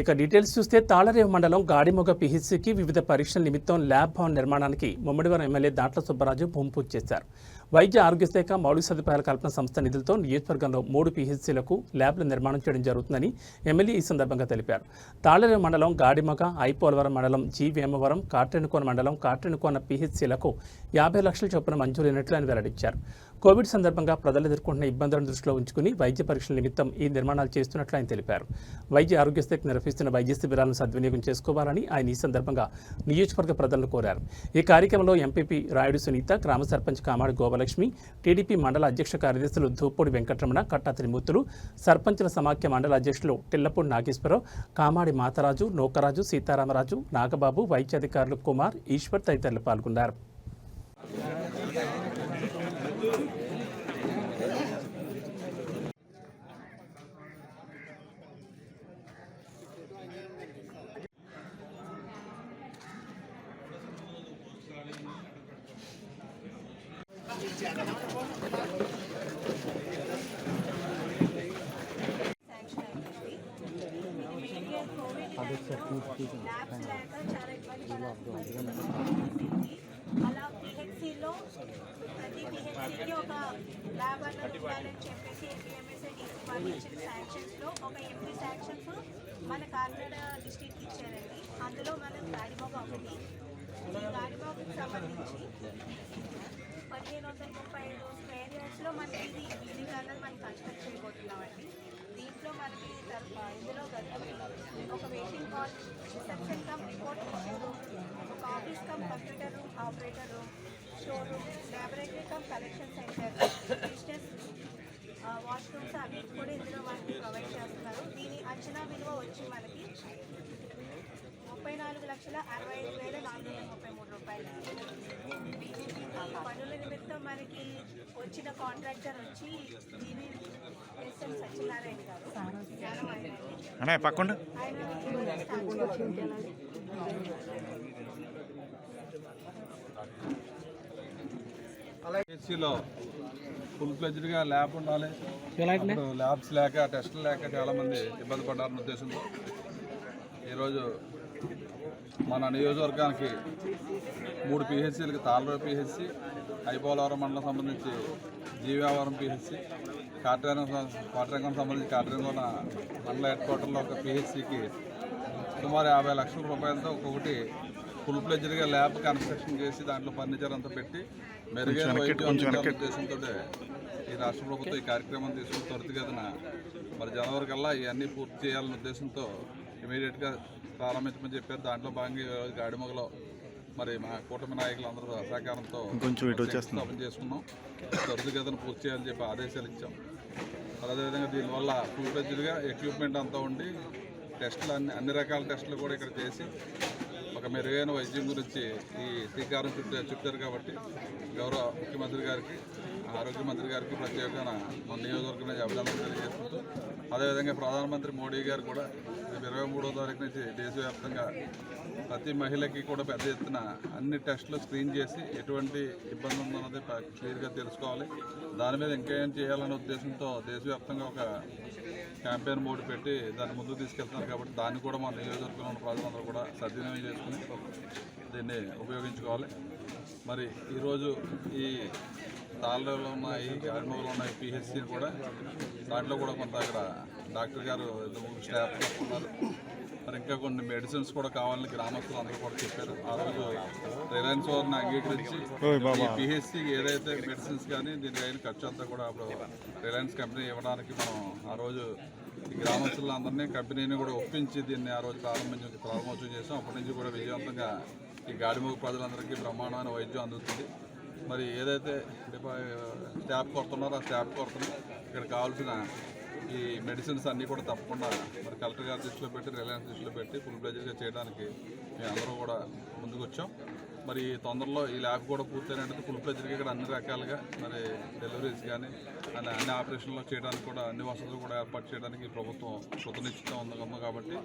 ఇక డీటెయిల్స్ చూస్తే తాళరేవు మండలం గాడిమొగ పిహెచ్సికి వివిధ పరీక్షల నిమిత్తం ల్యాబ్ భవన్ నిర్మాణానికి ముమ్మడివరం ఎమ్మెల్యే దాట్ల సుబ్బరాజు భూమి పూజ చేశారు. వైద్య ఆరోగ్య శాఖ మౌలిక సదుపాయాల కల్పన సంస్థ నిధులతో నియోజకవర్గంలో 3 పిహెచ్సిలకు ల్యాబ్ల నిర్మాణం చేయడం జరుగుతుందని ఎమ్మెల్యే ఈ సందర్భంగా తెలిపారు. తాళరేవు మండలం గాడిమొగ, ఐపోలవరం మండలం జి వేమవరం, కాట్రేనికోన మండలం కాట్రేనికోన పిహెచ్సిలకు 50 లక్షల చొప్పున మంజూరైనట్లు ఆయన వెల్లడించారు. కోవిడ్ సందర్భంగా ప్రజలు ఎదుర్కొంటున్న ఇబ్బందులను దృష్టిలో ఉంచుకుని వైద్య పరీక్షల నిమిత్తం ఈ నిర్మాణాలు చేస్తున్నట్లు ఆయన తెలిపారు. వైద్య ఆరోగ్య శాఖ నిర్వహిస్తున్న వైద్య శిబిరాలను సద్వినియోగం చేసుకోవాలని ఆయన ఈ సందర్భంగా నియోజకవర్గ ప్రజలను కోరారు. ఈ కార్యక్రమంలో ఎంపీపీ రాయుడు సునీత, గ్రామ సర్పంచ్ కామాడి గోపలక్ష్మి, టీడీపీ మండల అధ్యక్ష కార్యదర్శులు ధూపూడి వెంకటరమణ, కట్టా త్రిమూర్తులు, సర్పంచుల సమాఖ్య మండల అధ్యక్షులు టిల్లపూడి నాగేశ్వరరావు, కామాడి మాతరాజు, నోకరాజు, సీతారామరాజు, నాగబాబు, వైద్య అధికారులు కుమార్, ఈశ్వర్ తదితరులు పాల్గొన్నారు. అలా పిహెచ్సిలో ప్రతి పిహెచ్సికి ఒక ల్యాబ్ అన్నది ఉండాలని చెప్పేసి ఏపీఎంఎస్ఐడిసి వాళ్ళు ఇచ్చిన శాంక్షన్స్లో ఒక 8 శాంక్షన్స్ మన కాకినాడ డిస్ట్రిక్ట్కి ఇచ్చారండి. అందులో మనం గాడిమొగ ఒకటి. ఈ గాడిమొగకి సంబంధించి 1535 స్క్వేర్ యార్డ్స్లో మనకి ఇది బిల్డింగ్ అన్నది మనం కన్స్ట్రక్ట్ చేయబోతున్నామండి. దీంట్లో మనకి ఇందులో ఒక waiting hall, reception cum report room, ఒక office cum computer room, operator room, store room, laboratory cum collection centre, business washrooms అవి కూడా ఇందులో మనకి ప్రొవైడ్ చేస్తున్నారు. దీని అంచనా విలువ వచ్చి మనకి 34,65,433 రూపాయలు. పనుల నిమిత్తం మనకి వచ్చిన కాంట్రాక్టర్ వచ్చి జీవీఎస్ఎం సత్యనారాయణ గారు. పిహెచ్సిలో ఫుల్ ఫ్లెడ్జ్డ్గా ల్యాబ్ ఉండాలి. ల్యాబ్స్ లేక, టెస్టులు లేక చాలామంది ఇబ్బంది పడ్డారన్న ఉద్దేశంతో ఈరోజు మన నియోజకవర్గానికి 3 పిహెచ్సిలకి తాళరేవు పిహెచ్సి, ఐపోలవరం మండలం సంబంధించి జీవావరం పిహెచ్సి, కాట్రేనికోన సంబంధించి కాట్రేనికోన మండల హెడ్ క్వార్టర్లో ఒక పిహెచ్సికి సుమారు 50 లక్షల రూపాయలతో ఒక్కొక్కటి ఫుల్ ఫ్లెడ్జ్డ్గా ల్యాబ్ కన్స్ట్రక్షన్ చేసి దాంట్లో ఫర్నిచర్ అంతా పెట్టి మెరుగైన వైద్యం అందించాలనే ఉద్దేశంతో ఈ రాష్ట్ర ప్రభుత్వం ఈ కార్యక్రమం తీసుకుని త్వరితగతిన మరి జనవరి కల్లా ఇవన్నీ పూర్తి చేయాలనే ఉద్దేశంతో ఇమీడియట్గా ప్రారంభించమని చెప్పారు. దాంట్లో భాగంగా ఈరోజు గాడిమొగలో మరి మా కూటమి నాయకులందరూ సహకారంతో స్థాపన చేసుకున్నాం. త్వరితగతిన పూర్తి చేయాలని చెప్పి ఆదేశాలు ఇచ్చాం. అదేవిధంగా దీనివల్ల ఫుల్ ఫ్లెడ్జ్డ్గా ఎక్విప్మెంట్ అంతా ఉండి టెస్టులు అన్ని రకాల టెస్టులు కూడా ఇక్కడ చేసి ఒక మెరుగైన వైద్యం గురించి ఈ శ్రీకారం చుట్టారు. కాబట్టి గౌరవ ముఖ్యమంత్రి గారికి, ఆరోగ్య మంత్రి గారికి ప్రత్యేకంగా మన నియోజకవర్గంలో అభినందనలు తెలియజేసుకుంటూ, అదేవిధంగా ప్రధానమంత్రి మోడీ గారు కూడా 23వ తారీఖు నుంచి దేశవ్యాప్తంగా ప్రతి మహిళకి కూడా పెద్ద ఎత్తున అన్ని టెస్టులు స్క్రీన్ చేసి ఎటువంటి ఇబ్బంది ఉందన్నది క్లియర్గా తెలుసుకోవాలి. దాని మీద ఇంకేం చేయాలనే ఉద్దేశంతో దేశవ్యాప్తంగా ఒక క్యాంపెయిన్ మోడ్ పెట్టి దాన్ని ముందుకు తీసుకెళ్తున్నారు. కాబట్టి దాన్ని కూడా మన నియోజకవర్గంలో ఉన్న ప్రజలందరూ కూడా సద్వినియోగం చేసుకుని దీన్ని ఉపయోగించుకోవాలి. మరి ఈరోజు ఈ తాళ్ళలో ఉన్న ఈ గాడిమొగలో ఉన్న ఈ పిహెచ్సిని కూడా దాంట్లో కూడా కొంత అక్కడ డాక్టర్ గారు స్టాఫ్ ఉన్నారు. మరి ఇంకా కొన్ని మెడిసిన్స్ కూడా కావాలని గ్రామస్తులు అందరూ కూడా చెప్పారు. ఆ రోజు రిలయన్స్ వారిని అంగీకరించి ఈ పిహెచ్సికి ఏదైతే మెడిసిన్స్ కానీ దీనికి అయిన ఖర్చు అంతా కూడా అప్పుడు రిలయన్స్ కంపెనీ ఇవ్వడానికి మనం ఆ రోజు ఈ గ్రామస్తులందరినీ కంపెనీని కూడా ఒప్పించి దీన్ని ఆ రోజు ప్రారంభోత్సవం చేసాం. అప్పటి నుంచి కూడా విజయవంతంగా ఈ గాడిమొగ ప్రజలందరికీ బ్రహ్మాండమైన వైద్యం అందుతుంది. మరి ఏదైతే స్టాఫ్ కొడుతున్నారో ఆ స్టాఫ్ కొడుతున్నా ఇక్కడ కావాల్సిన ఈ మెడిసిన్స్ అన్నీ కూడా తప్పకుండా మరి కలెక్టర్ గారి దృష్టిలో పెట్టి, రిలయన్స్ దృష్టిలో పెట్టి ఫుల్ ఫ్లెడ్జ్డ్గా చేయడానికి మేము అందరూ కూడా ముందుకు వచ్చాం. మరి తొందరలో ఈ ల్యాబ్ కూడా పూర్తయినట్టు ఫుల్ ఫ్లెడ్జ్డ్గా ఇక్కడ అన్ని రకాలుగా మరి డెలివరీస్ కానీ అన్ని ఆపరేషన్లో చేయడానికి కూడా అన్ని వసతులు కూడా ఏర్పాటు చేయడానికి ప్రభుత్వం కృతనిశ్చితం ఉంది కాబట్టి